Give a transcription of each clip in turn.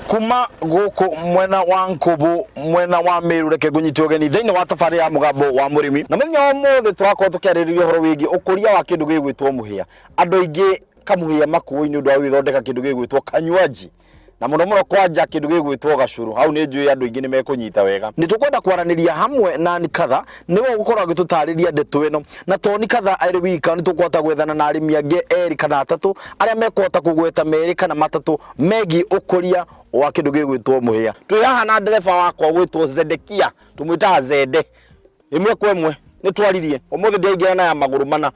kuma guku mwena wa Nkubu mwena wa Meru reke gunyitwo geni thiini wa tafari ya mugambo wa murimi na menya mothe turakorwo tukiaririria horo wigi ukuria wa kindu gigwitwo muhia andu ingi kamuhia makuini undu wa withondeka kindu gigwitwo kanywaji na muno kwanja kindu gigwitwo gacuru hau ni njui andu ingi ni mekunyita wega ni tukwenda kwaraniria hamwe na Nikatha niwe gukorwo agitutariria ndeto ino na to Nikatha ari wika ni tukwota gwethana na arimi angi eri kana atatu aria mekota kugweta meri kana matatu megi ukuria wa kindu gigwitwo muhia twi haha na ndereba wakwa gwitwo Zedekia tumwita Zede imwe kwa imwe ni twaririe umuthi ndingira na ya maguru mana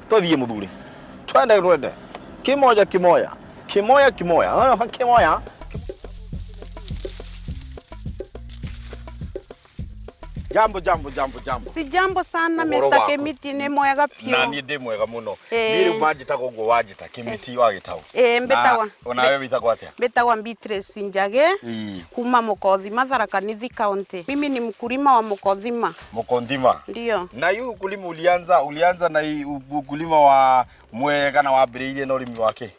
tuthie muthuri twende kimoja kimoya jambo si jambo sana Mr. Kimiti ni mwega pio na ni ndi mwega muno ni ru majita gogo wajita Kimiti wa gitau mbetawa ona wewe bitagwa atia mbetawa Beatrice Njage kuma Mukothima Tharaka Nithi County mimi ni mkulima wa Mukothima ndio na yu ukulima ulianza na ukulima wa mwega na wambiriirie na urimi wake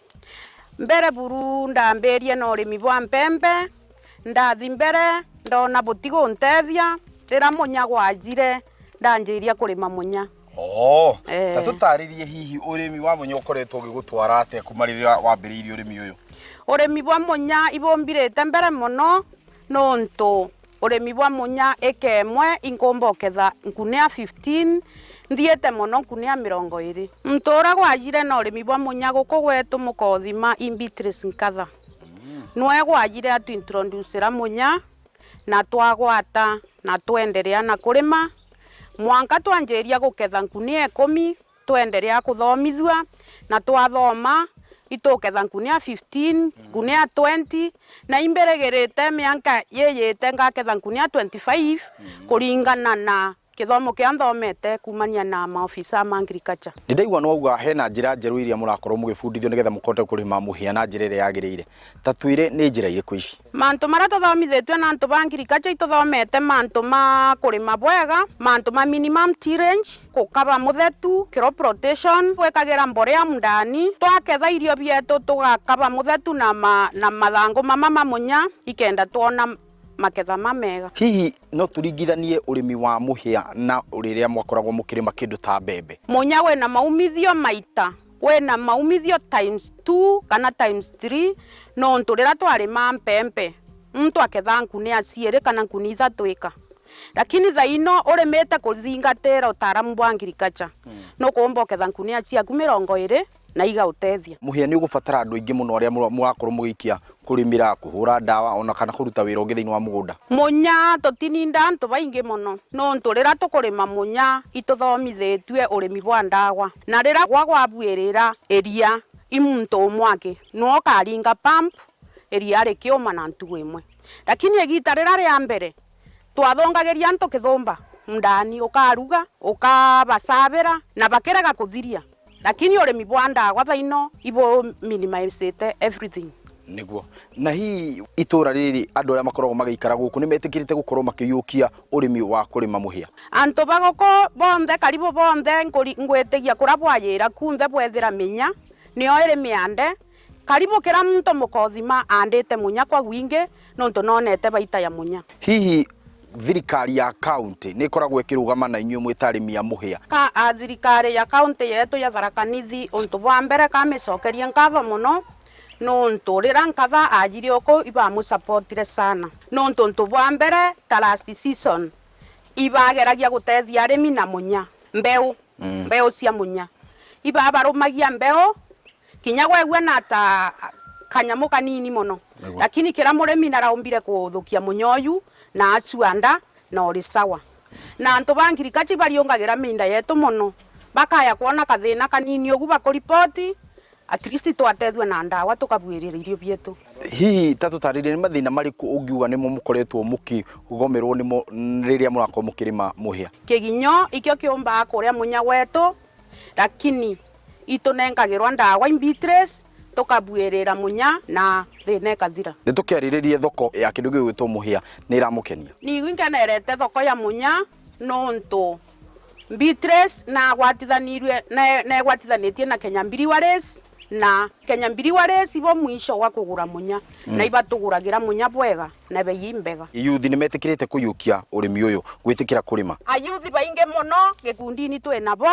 mbere buru ndamberie na urimi bwa mpembe ndathi mbere ndona butigo ntethia rira munya gwajire ndanjiria kurima munya tatutaririe hihi urimi wa munya ukoretwo gigutwara ate kumarira wambiriirie urimi uyu urimi bwa munya ibombirete mbere muno nonto urimi bwa munya ekemwe inkomboketha nkunia 15 ndiete muno nkunia 20 mtora gwajire na urimi bwa munya guko gwetu Mukothima Beatrice Nkatha nwe gwajire atu introducera munya na twagwata na twenderea na kurima mwanka twanjeria guketha nkunia 10 twenderea kuthomithwa na twathoma itoketha nkunia 15 nkunia 20 na imberegerete mianka yeyete ngaketha nkunia 25 kuringana na kithomo kia nthomete kumania na maofisa ma agriculture ndaigwa no uga hena njira njeru iria murakorwo mugifundithio nigetha mukote kurima muhia na njira iria yagirire tatwire ni njira iriko ici mantu mara tuthomithetwe na antu ba agriculture ituthomete mantu ma kurima bwega mantu ma minimum tillage kukaba muthetu crop rotation gwekagira mborea mundani twaketha irio bietu tugakaba muthetu na mathangu mama munya ikenda tuona maketha mamega hihi no turingithanie urimi wa muhia na uriria mwakoragwo mukirima kindu ta mbembe munya we na maumithio maita we na maumithio times 2 kana times 3 no nturira twarima mpembe mtu aketha nkunia ciere kana nkuni 3 ika lakini thaino urimete kuthingatira utaramu bwa agriculture no kumboketha nkunia ciaku 20 na iga utethia muhia ni ugubatara andu ingi muno aria murakorwo mugikia kurimira kuhura dawa ona kana kuruta wira ungi thiini wa mugunda munya tutininda antu baingi muno no nturira tukurima munya ituthomithetwe urimi bwa ndawa na rira gwabwirira eria imuntu mwake no karinga pump eria rikioma na ntu imwe lakini egitarira ria mbere twathongageria antu kithumba ndani ukaruga ukabasabira na bakeraga kuthiria lakini urimi bwa ndawa thaino ibo minimizete everything niguo na hi itura riri andu aria makoragwo magiikara guku ni metikirite gukorwo makiyukia urimi wa kurima muhia antu bagoko bonthe karibu bonthe ngwetigia kura bwayira kunthe bwethira minya nio iri miande karibu kira muntu Mukothima andite munya kwa gwingi nonto nonete baita ya munya hihi thirikari ya county ni koragwo ikirugama na inyuĩ mwitarimi ya muhia ka thirikari ya county yetu ya Tharaka Nithi untu bwa mbere kamicokeria nkatho muno no nturira Nkatha ajiri oko ibamu supportire sana no ntu bwa mbere ta last season ibageragia gutethia arimi na munya mbeu cia munya ibabarumagia mbeu kinya gwegwa na ta kanyamu kanini muno lakini kira murimi naraumbire kuthukia munyoyu na acuanda na ori sawa na antu ba agriculture bariungagira minda yetu muno bakaya kuona kathina kanini ugu bakuripoti at least twatethwe na ndawa tukabwirira irio bietu hihi tatutaririe ni mathina mariku ungiuga nimo mukoretwo mukigomerwo nimo riria murakorwo mukirima muhia kiginyo ikio kiumba kuria munya wetu lakini itunengagirwa ndawa Beatrice tukabwirira munya na thina kathira nitukiariririe thoko ya kindu gigwitwo muhia ni iramukenia ni gwingenerete thoko ya munya nonto Beatrice na gwatithanirwe na gwatithanitie na Kenya Breweries na Kenya mbiri wareci bo mwisho wa kugura munya na ibatuguragira munya bwega na bei mbega. Yuthi ni metikirite kuyukia urimi uyu gwitikira kurima. Ayuthi bainge muno gikundi-ini twi nabo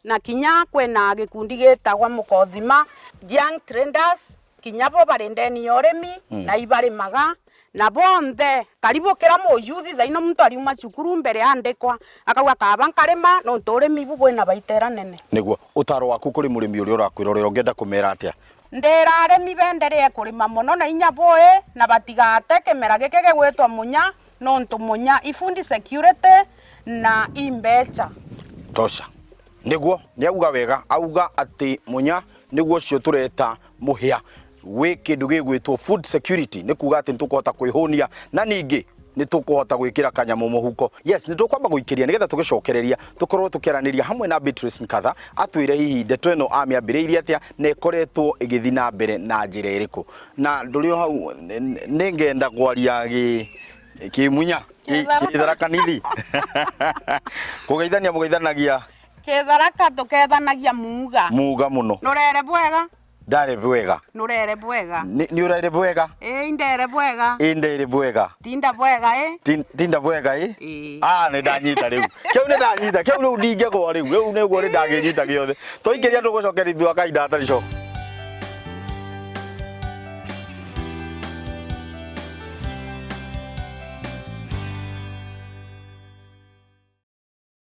na kinya kwena gikundi gitagwa Mukothima Young Traders kinya bo barendeni urimi na ibarimaga na bonthe karibu kira muyuthi thaino muntu ariuma cukuru mbere andikwa akauga kaba nkarima no nturimi bu bwina baitera nene. Niguo utaro waku kuri murimi uria urakwirorera ungenda kumera atia? Ndera arimi benderee kurima muno na inya boe na batigate kimera gike gigwitwa munya no ntu munya ifundi security na imbecha tosha. Niguo niauga wega auga ati munya niguo cio tureta muhia wi kindu gigwitwo food security ni kuga ati nitukuhota kwihunia na ningi nitukuhota gwikira kanyamu muhuko. Yes, nitukwamba guikiria nigetha tugicokereria tukorwo tukiaraniria hamwe na Beatrice Nkatha atwire hihi ndeto ino amiambiriirie atia na ikoretwo igithi na mbere na njira iriku na ndurio hau ningenda gwaria kimunya kitharakanithi kugeithania mugeithanagia kitharaka tukethanagia muga muno nurere bwega ndare bwega nurere bwega ni urere bwega ndere bwega ndere bwega tinda bwega tinda bwega ni ndanyita riu kiu ni ndanyita kiu riu ndingegwa riu ni guo ni ndaginyita giothe toikiria ndugucokerithio akainda atari co